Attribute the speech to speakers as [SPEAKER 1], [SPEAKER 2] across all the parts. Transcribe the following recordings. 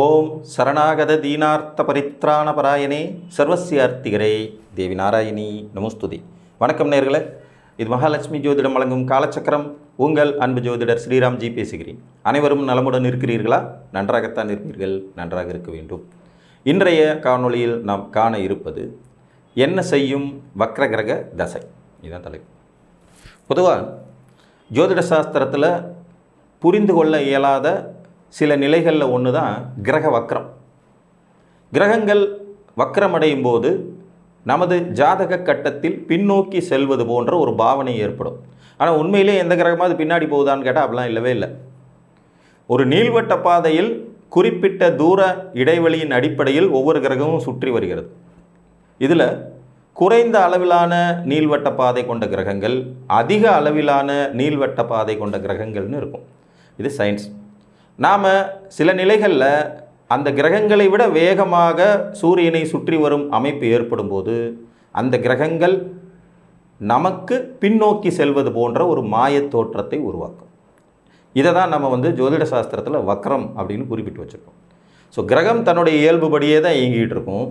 [SPEAKER 1] ஓம் சரணாகத தீனார்த்த பரித்ராண பராயணே சர்வசியார்த்திகரே தேவி நாராயணி நமஸ்துதி. வணக்கம் நேயர்களே, இது மகாலட்சுமி ஜோதிடம் வழங்கும் காலச்சக்கரம். உங்கள் அன்பு ஜோதிடர் ஸ்ரீராம்ஜி பேசுகிறேன். அனைவரும் நலமுடன் இருக்கிறீர்களா? நன்றாகத்தான் இருப்பீர்கள், நன்றாக இருக்க வேண்டும். இன்றைய காணொளியில் நாம் காண இருப்பது என்ன செய்யும் வக்ர கிரக தசை. இதுதான் தலைப்பு. பொதுவாக ஜோதிட சாஸ்திரத்தில் புரிந்து கொள்ள இயலாத சில நிலைகளில் ஒன்று தான் கிரக வக்ரம். கிரகங்கள் வக்ரமடையும் போது நமது ஜாதக கட்டத்தில் பின்னோக்கி செல்வது போன்ற ஒரு பாவனை ஏற்படும். ஆனால் உண்மையிலே எந்த கிரகமாவது பின்னாடி போகுதான்னு கேட்டால் அப்படிலாம் இல்லவே இல்லை. ஒரு நீள்வட்ட பாதையில் குறிப்பிட்ட தூர இடைவெளியின் அடிப்படையில் ஒவ்வொரு கிரகமும் சுற்றி வருகிறது. இதில் குறைந்த அளவிலான நீள்வட்ட பாதை கொண்ட கிரகங்கள், அதிக அளவிலான நீள்வட்ட பாதை கொண்ட கிரகங்கள்னு இருக்கும். இது சயின்ஸ். நாம் சில நிலைகளில் அந்த கிரகங்களை விட வேகமாக சூரியனை சுற்றி வரும் அமைப்பு ஏற்படும் போது அந்த கிரகங்கள் நமக்கு பின்னோக்கி செல்வது போன்ற ஒரு மாயத் தோற்றத்தை உருவாக்கும். இதை தான் நம்ம ஜோதிட சாஸ்திரத்தில் வக்ரம் அப்படின்னு குறிப்பிட்டு வச்சுருக்கோம். ஸோ கிரகம் தன்னுடைய இயல்புபடியே தான் இயங்கிட்டு இருக்கும்.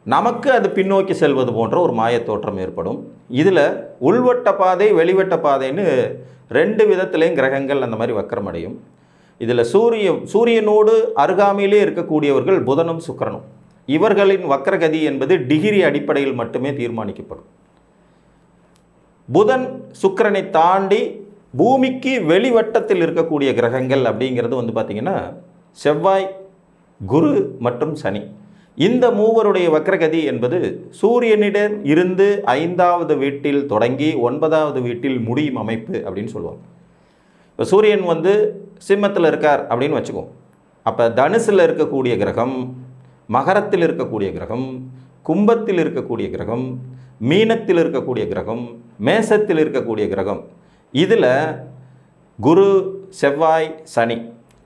[SPEAKER 1] நமக்கு அது பின்னோக்கி செல்வது போன்ற ஒரு மாயத் தோற்றம் ஏற்படும். இதில் உள்வட்ட பாதை வெளிவட்ட பாதைன்னு ரெண்டு விதத்துலேயும் கிரகங்கள் அந்த மாதிரி வக்ரமடையும். இதில் சூரியனோடு அருகாமையிலே இருக்கக்கூடியவர்கள் புதனும் சுக்கிரனும். இவர்களின் வக்ரகதி என்பது டிகிரி அடிப்படையில் மட்டுமே தீர்மானிக்கப்படும். புதன் சுக்கிரனை தாண்டி பூமிக்கு வெளிவட்டத்தில் இருக்கக்கூடிய கிரகங்கள் அப்படிங்கிறது பார்த்திங்கன்னா செவ்வாய், குரு மற்றும் சனி. இந்த மூவருடைய வக்ரகதி என்பது சூரியனிடம் இருந்து 5வது வீட்டில் தொடங்கி 9வது வீட்டில் முடியும் அமைப்பு அப்படின்னு சொல்லுவாங்க. இப்போ சூரியன் சிம்மத்தில் இருக்கார் அப்படின்னு வச்சுக்குவோம். அப்போ தனுசில் இருக்கக்கூடிய கிரகம், மகரத்தில் இருக்கக்கூடிய கிரகம், கும்பத்தில் இருக்கக்கூடிய கிரகம், மீனத்தில் இருக்கக்கூடிய கிரகம், மேசத்தில் இருக்கக்கூடிய கிரகம், இதில் குரு, செவ்வாய், சனி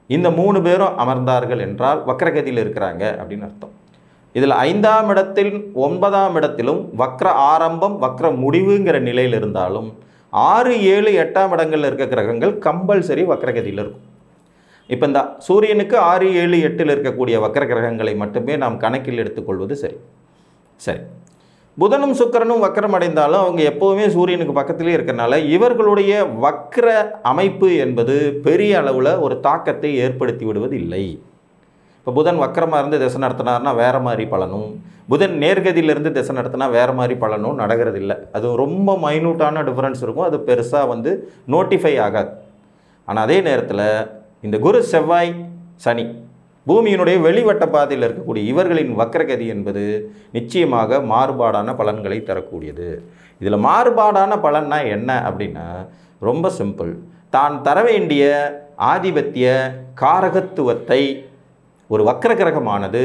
[SPEAKER 1] இந்த 3 பேரும் அமர்ந்தார்கள் என்றால் வக்ரகதியில் இருக்கிறாங்க அப்படின்னு அர்த்தம். இதில் 5ஆம் இடத்தில் 9ஆம் இடத்திலும் வக்ர ஆரம்பம் வக்ர முடிவுங்கிற நிலையில் இருந்தாலும் 6, 7, 8ஆம் இடங்களில் இருக்க கிரகங்கள் கம்பல்சரி வக்ரகதியில் இருக்கும். இப்போ இந்த சூரியனுக்கு 6, 7, 8 இருக்கக்கூடிய வக்ர கிரகங்களை மட்டுமே நாம் கணக்கில் எடுத்துக்கொள்வது சரி. புதனும் சுக்கிரனும் வக்ரம் அடைந்தாலும் அவங்க எப்போவுமே சூரியனுக்கு பக்கத்திலே இருக்கிறனால இவர்களுடைய வக்ர அமைப்பு என்பது பெரிய அளவில் ஒரு தாக்கத்தை ஏற்படுத்தி விடுவது இல்லை. இப்போ புதன் வக்கரமாக இருந்து திசை நடத்தினார்னா வேறு மாதிரி பலனும், புதன் நேர்கதியிலிருந்து திசை நடத்தினா வேறு மாதிரி பலனும் நடக்கிறது இல்லை. அது ரொம்ப மைனூட்டான டிஃப்ரென்ஸ் இருக்கும். அது பெருசாக நோட்டிஃபை ஆகாது. ஆனால் அதே நேரத்தில் இந்த குரு, செவ்வாய், சனி பூமியினுடைய வெளிவட்ட பாதையில் இருக்கக்கூடிய இவர்களின் வக்ரகதி என்பது நிச்சயமாக மாறுபாடான பலன்களை தரக்கூடியது. இதில் மாறுபாடான பலன்னா என்ன அப்படின்னா ரொம்ப சிம்பிள். தான் தர வேண்டிய ஆதிபத்திய காரகத்துவத்தை ஒரு வக்ர கிரகமானது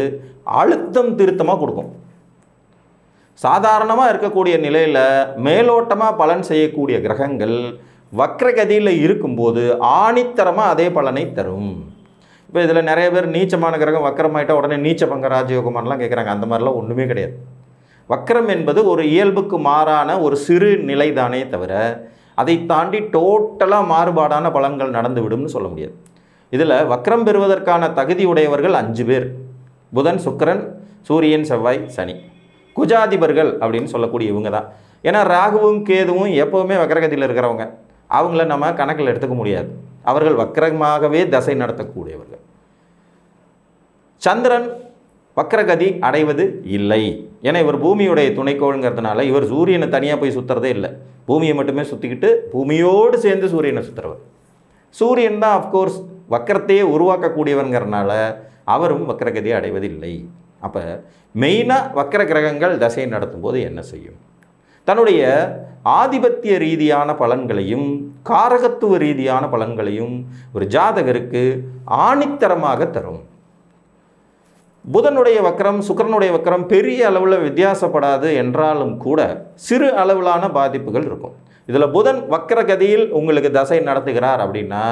[SPEAKER 1] அழுத்தம் திருத்தமாக கொடுக்கும். சாதாரணமாக இருக்கக்கூடிய நிலையில் மேலோட்டமாக பலன் செய்யக்கூடிய கிரகங்கள் வக்ரகதியில் இருக்கும்போது ஆணித்தரமாக அதே பலனை தரும். இப்போ இதில் நிறைய பேர் நீச்சமான கிரகம் வக்கரமாயிட்டால் உடனே நீச்ச பங்க ராஜயோகமானலாம் கேட்குறாங்க. அந்த மாதிரிலாம் ஒன்றுமே கிடையாது. வக்ரம் என்பது ஒரு இயல்புக்கு மாறான ஒரு சிறு நிலை தானே தவிர அதை தாண்டி டோட்டலாக மாறுபாடான பலன்கள் நடந்துவிடும்னு சொல்ல முடியாது. இதில் வக்ரம் பெறுவதற்கான தகுதி உடையவர்கள் 5 பேர்: புதன், சுக்கிரன், சூரியன், செவ்வாய், சனி. குஜாதிபர்கள் அப்படின்னு சொல்லக்கூடிய இவங்க தான். ஏன்னா ராகுவும் கேதுவும் எப்போவுமே வக்ரகதியில் இருக்கிறவங்க, அவங்கள நம்ம கணக்கில் எடுத்துக்க முடியாது. அவர்கள் வக்ரமாகவே தசை நடத்தக்கூடியவர்கள். சந்திரன் வக்ரகதி அடைவது இல்லை. ஏன்னா இவர் பூமியுடைய துணைக்கோள்ங்கிறதுனால இவர் சூரியனை தனியாக போய் சுற்றுறதே இல்லை. பூமியை மட்டுமே சுற்றிக்கிட்டு பூமியோடு சேர்ந்து சூரியனை சுற்றுறவர். சூரியன் தான் அஃப்கோர்ஸ் வக்கரத்தையே உருவாக்கக்கூடியவங்கிறனால அவரும் வக்ரகதி அடைவதில்லை. அப்போ மெயினாக வக்ர கிரகங்கள் தசையை நடத்தும் போது என்ன செய்யும்? தன்னுடைய ஆதிபத்திய ரீதியான பலன்களையும் காரகத்துவ ரீதியான பலன்களையும் ஒரு ஜாதகருக்கு ஆணித்தரமாக தரும். புதனுடைய வக்ரம், சுக்கிரனுடைய வக்ரம் பெரிய அளவில் வித்தியாசப்படாது என்றாலும் கூட சிறு அளவிலான பாதிப்புகள் இருக்கும். இதில் புதன் வக்ரகதியில் உங்களுக்கு தசை நடத்துகிறார் அப்படின்னா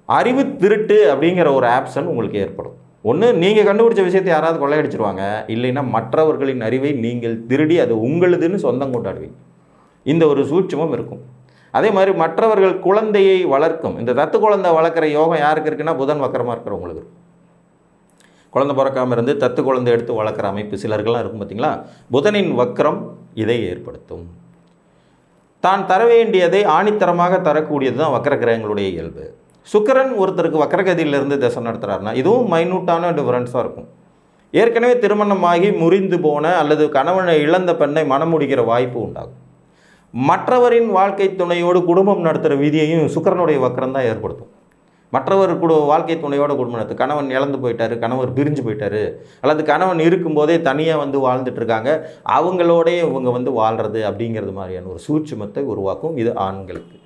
[SPEAKER 1] அறிவு திருட்டு அப்படிங்கிற ஒரு ஆப்ஷன் உங்களுக்கு ஏற்படும். ஒன்று, நீங்கள் கண்டுபிடிச்ச விஷயத்தை யாராவது கொள்ளையடிச்சிருவாங்க. இல்லைன்னா மற்றவர்களின் அறிவை நீங்கள் திருடி அது உங்களுதுன்னு சொந்தம் கொண்டாடுவீங்க. இந்த ஒரு சூட்சமும் இருக்கும். அதே மாதிரி மற்றவர்கள் குழந்தையை வளர்க்கும், இந்த தத்து குழந்தை வளர்க்குற யோகம் யாருக்கு இருக்குன்னா புதன் வக்கரமாக இருக்கிறவங்களுக்கு இருக்கும். குழந்தை பிறக்காமல் இருந்து தத்து குழந்தை எடுத்து வளர்க்குற அமைப்பு சிலர்கள்லாம் இருக்கும் பார்த்திங்களா. புதனின் வக்ரம் இதை ஏற்படுத்தும். தான் தர வேண்டியதை ஆணித்தரமாக தரக்கூடியது தான் வக்கர கிரகங்களுடைய இயல்பு. சுக்கிரன் ஒருத்தருக்கு வக்கரகதியிலிருந்து தசை நடத்துகிறாருன்னா இதுவும் மைனூட்டான டிஃபரன்ஸாக இருக்கும். ஏற்கனவே திருமணமாகி முறிந்து போன அல்லது கணவனை இழந்த பெண்ணை மனம் முடிக்கிற வாய்ப்பு உண்டாகும். மற்றவரின் வாழ்க்கை துணையோடு குடும்பம் நடத்துகிற விதியையும் சுக்கிரனுடைய வக்கரம் தான் ஏற்படுத்தும். மற்றவர் வாழ்க்கை துணையோட குடும்பம் நடத்து, கணவன் இழந்து போயிட்டார், கணவர் பிரிஞ்சு போயிட்டார், அல்லது கணவன் இருக்கும்போதே தனியாக வந்து வாழ்ந்துட்டுருக்காங்க, அவங்களோடய இவங்க வந்து வாழ்கிறது அப்படிங்கிறது மாதிரியான ஒரு சூட்சுமத்தை உருவாக்கும். இது ஆண்களுக்கு.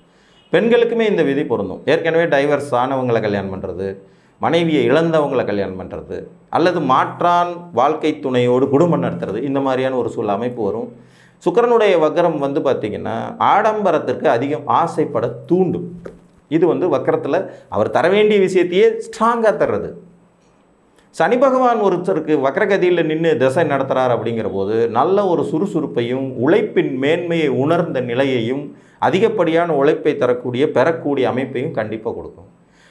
[SPEAKER 1] பெண்களுக்குமே இந்த விதி பொருந்தும். ஏற்கனவே டைவர்ஸ் ஆனவங்களை கல்யாணம் பண்ணுறது, மனைவியை இழந்தவங்களை கல்யாணம் பண்ணுறது, அல்லது மாற்றான் வாழ்க்கை துணையோடு குடும்பம் நடத்துறது, இந்த மாதிரியான ஒரு சூழ் அமைப்பு வரும். சுக்கிரனுடைய வக்கரம் வந்து பார்த்திங்கன்னா ஆடம்பரத்திற்கு அதிகம் ஆசைப்பட தூண்டும். இது வந்து வக்கரத்தில் அவர் தர வேண்டிய விஷயத்தையே ஸ்ட்ராங்காக தர்றது. சனி பகவான் ஒருத்தருக்கு வக்கரகதியில் நின்று திசை நடத்துகிறார் அப்படிங்கிற போது நல்ல ஒரு சுறுசுறுப்பையும் உழைப்பின் மேன்மையை உணர்ந்த நிலையையும் அதிகப்படியான உழைப்பை பெறக்கூடிய அமைப்பையும் கண்டிப்பாக கொடுக்கும்.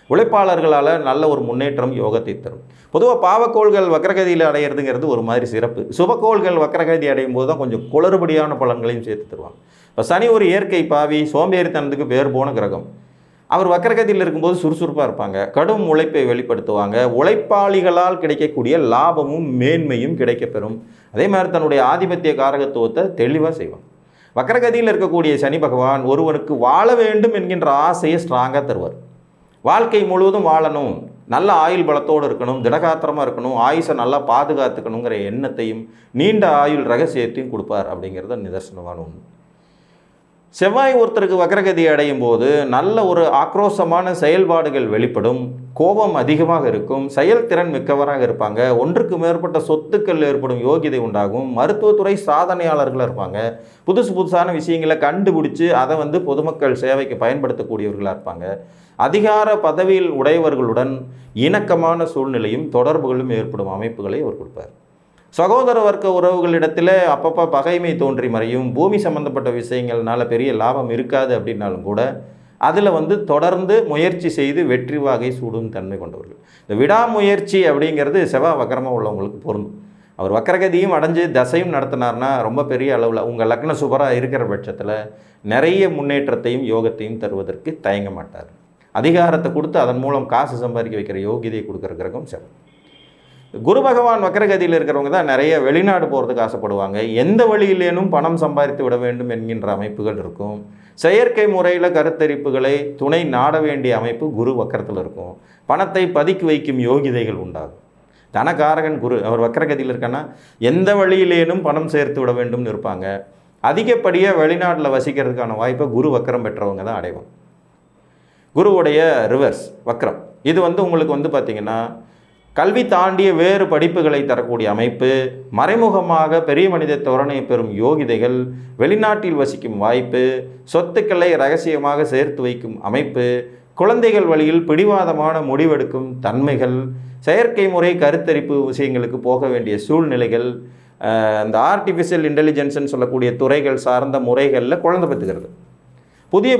[SPEAKER 1] உழைப்பாளர்களால் நல்ல ஒரு முன்னேற்றம் யோகத்தை தரும். பொதுவாக பாவக்கோள்கள் வக்கரகதியில் அடையிறதுங்கிறது ஒரு மாதிரி சிறப்பு. சுபக்கோள்கள் வக்கரகதி அடையும் போது தான் கொஞ்சம் குளறுபடியான பலன்களையும் சேர்த்து தருவாங்க. இப்போ சனி ஒரு இயற்கை பாவி, சோம்பேறித்தனத்துக்கு பேர் போன கிரகம். அவர் வக்கரகதியில் இருக்கும்போது சுறுசுறுப்பாக இருப்பாங்க, கடும் உழைப்பை வெளிப்படுத்துவாங்க, உழைப்பாளிகளால் கிடைக்கக்கூடிய லாபமும் மேன்மையும் கிடைக்கப்பெறும். அதே மாதிரி தன்னுடைய ஆதிபத்திய காரகத்துவத்தை தெளிவாக செய்வாங்க. வக்கரகதியில் இருக்கக்கூடிய சனி பகவான் ஒருவனுக்கு வாழ வேண்டும் என்கின்ற ஆசையை ஸ்ட்ராங்காக தருவார். வாழ்க்கை முழுவதும் வாழணும், நல்ல ஆயுள் பலத்தோடு இருக்கணும், திடகாத்திரமாக இருக்கணும், ஆயுஷை நல்லா பாதுகாத்துக்கணுங்கிற எண்ணத்தையும் நீண்ட ஆயுள் ரகசியத்தையும் கொடுப்பார் அப்படிங்கிறத நிதர்சனமான ஒன்று. செவ்வாய் ஒருத்தருக்கு வக்கரகதி அடையும் போது நல்ல ஒரு ஆக்ரோஷமான செயல்பாடுகள் வெளிப்படும், கோபம் அதிகமாக இருக்கும், செயல்திறன் மிக்கவராக இருப்பாங்க, ஒன்றுக்கு மேற்பட்ட சொத்துக்கள் ஏற்படும் யோகிதை உண்டாகும், மருத்துவத்துறை சாதனையாளர்களாக இருப்பாங்க, புதுசான விஷயங்களை கண்டுபிடிச்சி அதை வந்து பொதுமக்கள் சேவைக்கு பயன்படுத்தக்கூடியவர்களாக இருப்பாங்க, அதிகார பதவியில் உடையவர்களுடன் இணக்கமான சூழ்நிலையும் தொடர்புகளும் ஏற்படும் அமைப்புகளை அவர் கொடுப்பார். சகோதர வர்க்க உறவுகளிடத்தில் அப்பப்போ பகைமை தோன்றி மறையும். பூமி சம்மந்தப்பட்ட விஷயங்கள்னால பெரிய லாபம் இருக்காது அப்படின்னாலும் கூட அதில் வந்து தொடர்ந்து முயற்சி செய்து வெற்றி வாகை சூடும் தன்மை கொண்டவர்கள். இந்த விடாமுயற்சி அப்படிங்கிறது செவ்வாய் வக்கரமாக உள்ளவங்களுக்கு பொருந்தும். அவர் வக்கரகதியும் அடைஞ்சு தசையும் நடத்தினார்னா ரொம்ப பெரிய அளவில் உங்கள் லக்ன சுபராக இருக்கிற பட்சத்தில் நிறைய முன்னேற்றத்தையும் யோகத்தையும் தருவதற்கு தயங்க மாட்டார். அதிகாரத்தை கொடுத்து அதன் மூலம் காசு சம்பாதிக்க வைக்கிற யோகியதை கொடுக்குற கிரகம் செவ்வாய். குரு பகவான் வக்கரகதியில் இருக்கிறவங்க தான் நிறைய வெளிநாடு போகிறதுக்கு ஆசைப்படுவாங்க. எந்த வழியிலேனும் பணம் சம்பாதித்து விட வேண்டும் என்கின்ற அமைப்புகள் இருக்கும். செயற்கை முறையில் கருத்தரிப்புகளை துணை நாட வேண்டிய அமைப்பு குரு வக்கரத்தில் இருக்கும். பணத்தை பதுக்கி வைக்கும் யோகிதைகள் உண்டாகும். தனகாரகன் குரு, அவர் வக்கரகதியில் இருக்கன்னா எந்த வழியிலேனும் பணம் சேர்த்து விட வேண்டும்னு இருப்பாங்க. அதிகப்படியாக வெளிநாட்டில் வசிக்கிறதுக்கான வாய்ப்பை குரு வக்கரம் பெற்றவங்க தான் அடைவாங்க. குருவுடைய ரிவர்ஸ் வக்கரம் இது வந்து உங்களுக்கு வந்து பார்த்திங்கன்னா கல்வி தாண்டிய வேறு படிப்புகளை தரக்கூடிய அமைப்பு, மறைமுகமாக பெரிய மனித தோரணை பெறும் யோகிதைகள், வெளிநாட்டில் வசிக்கும் வாய்ப்பு, சொத்துக்களை ரகசியமாக சேர்த்து வைக்கும் அமைப்பு, குழந்தைகள் வழியில் பிடிவாதமான முடிவெடுக்கும் தன்மைகள், செயற்கை முறை கருத்தரிப்பு விஷயங்களுக்கு போக வேண்டிய சூழ்நிலைகள், இந்த ஆர்டிஃபிஷியல் இன்டெலிஜென்ஸ்ன்னு சொல்லக்கூடிய துறைகள் சார்ந்த முறைகளில் குழந்தை பெற்றுக்கிறது, புதிய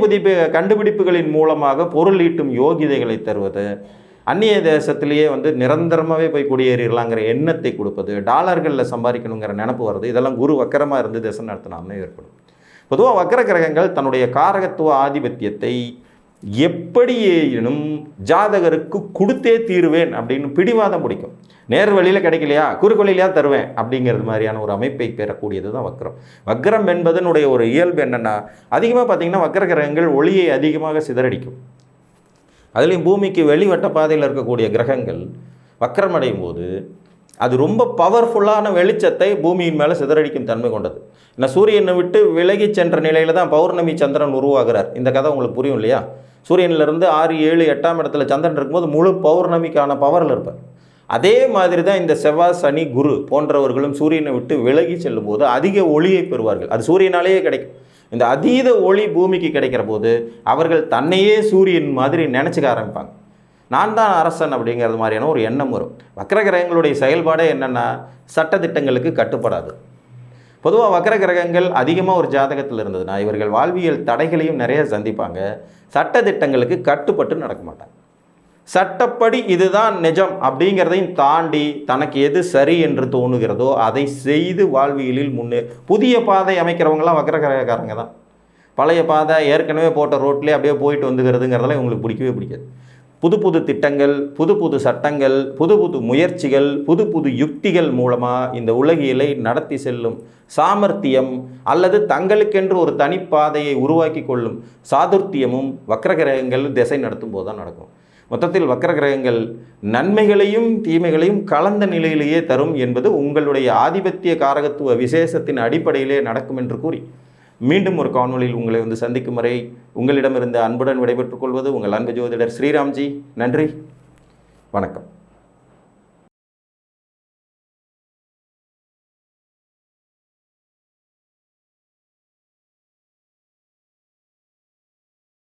[SPEAKER 1] கண்டுபிடிப்புகளின் மூலமாக பொருள் ஈட்டும் யோகிதைகளை தருவது, அந்நிய தேசத்திலேயே வந்து நிரந்தரமாகவே போய் குடியேறிடலாங்கிற எண்ணத்தை கொடுப்பது, டாலர்களில் சம்பாதிக்கணுங்கிற நினப்பு வருது, இதெல்லாம் குரு வக்கரமாக இருந்து தேசம் நடத்தினாமே ஏற்படும். பொதுவாக வக்கர கிரகங்கள் தன்னுடைய காரகத்துவ ஆதிபத்தியத்தை எப்படியேனும் ஜாதகருக்கு கொடுத்தே தீருவேன் அப்படின்னு பிடிவாதம் பிடிக்கும். நேர் வழியில் கிடைக்கலையா குறுக்கு வழியிலையா தருவேன் அப்படிங்கிறது மாதிரியான ஒரு அமைப்பை பெறக்கூடியது தான் வக்கரம். வக்கரம் என்பதனுடைய ஒரு இயல்பு என்னென்னா, அதிகமாக பார்த்திங்கன்னா வக்கர கிரகங்கள் ஒளியை அதிகமாக சிதறடிக்கும். அதுலேயும் பூமிக்கு வெளிவட்ட பாதையில் இருக்கக்கூடிய கிரகங்கள் வக்கரம் அடையும் போது அது ரொம்ப பவர்ஃபுல்லான வெளிச்சத்தை பூமியின் மேலே சிதறடிக்கும் தன்மை கொண்டது. ஏன்னா சூரியனை விட்டு விலகி சென்ற நிலையில் தான் பௌர்ணமி சந்திரன் உருவாகிறார். இந்த கதை உங்களுக்கு புரியும் இல்லையா? சூரியனிலிருந்து 6, 7, 8ஆம் இடத்துல சந்திரன் இருக்கும்போது முழு பௌர்ணமிக்கான பவரில் இருப்பார். அதே மாதிரி தான் இந்த செவ்வாய், சனி, குரு போன்றவர்களும் சூரியனை விட்டு விலகி செல்லும்போது அதிக ஒளியை பெறுவார்கள். அது சூரியனாலேயே கிடைக்கும். இந்த அதீத ஒளி பூமிக்கு கிடைக்கிற போது அவர்கள் தன்னையே சூரியன் மாதிரி நினச்சிக்க ஆரம்பிப்பாங்க. நான் தான் அரசன் அப்படிங்கிறது மாதிரியான ஒரு எண்ணம் வரும். வக்கர கிரகங்களுடைய செயல்பாடே என்னென்னா சட்டத்திட்டங்களுக்கு கட்டுப்படாது. பொதுவாக வக்கர கிரகங்கள் அதிகமாக ஒரு ஜாதகத்தில் இருந்ததுன்னா இவர்கள் வாழ்வியல் தடைகளையும் நிறைய சந்திப்பாங்க. சட்டத்திட்டங்களுக்கு கட்டுப்பட்டு நடக்க மாட்டாங்க. சட்டப்படி இதுதான் நிஜம் அப்படிங்கிறதையும் தாண்டி தனக்கு எது சரி என்று தோணுகிறதோ அதை செய்து வாழ்வியலில் புதிய பாதை அமைக்கிறவங்களாம் வக்கரகிரகக்காரங்க தான். பழைய பாதை ஏற்கனவே போட்ட ரோட்லேயே அப்படியே போயிட்டு வந்துக்கிறதுங்கிறதெல்லாம் உங்களுக்கு பிடிக்கவே பிடிக்காது. புது புது திட்டங்கள், புது புது சட்டங்கள், புது புது முயற்சிகள், புது புது யுக்திகள் மூலமாக இந்த உலகியலை நடத்தி செல்லும் சாமர்த்தியம் அல்லது தங்களுக்கென்று ஒரு தனிப்பாதையை உருவாக்கி கொள்ளும் சாதுர்த்தியமும் வக்கரகிரகங்கள் திசை நடத்தும் போது தான் நடக்கும். மொத்தத்தில் வக்கரகிரகங்கள் நன்மைகளையும் தீமைகளையும் கலந்த நிலையிலேயே தரும் என்பது உங்களுடைய ஆதிபத்திய காரகத்துவ விசேஷத்தின் அடிப்படையிலே நடக்கும் என்று கூறி மீண்டும் ஒரு காணொளியில் உங்களை சந்திக்கும் வரை உங்களிடமிருந்து அன்புடன் விடைபெற்றுக் கொள்வது உங்கள் அன்பு ஜோதிடர் ஸ்ரீராம்ஜி. நன்றி, வணக்கம்.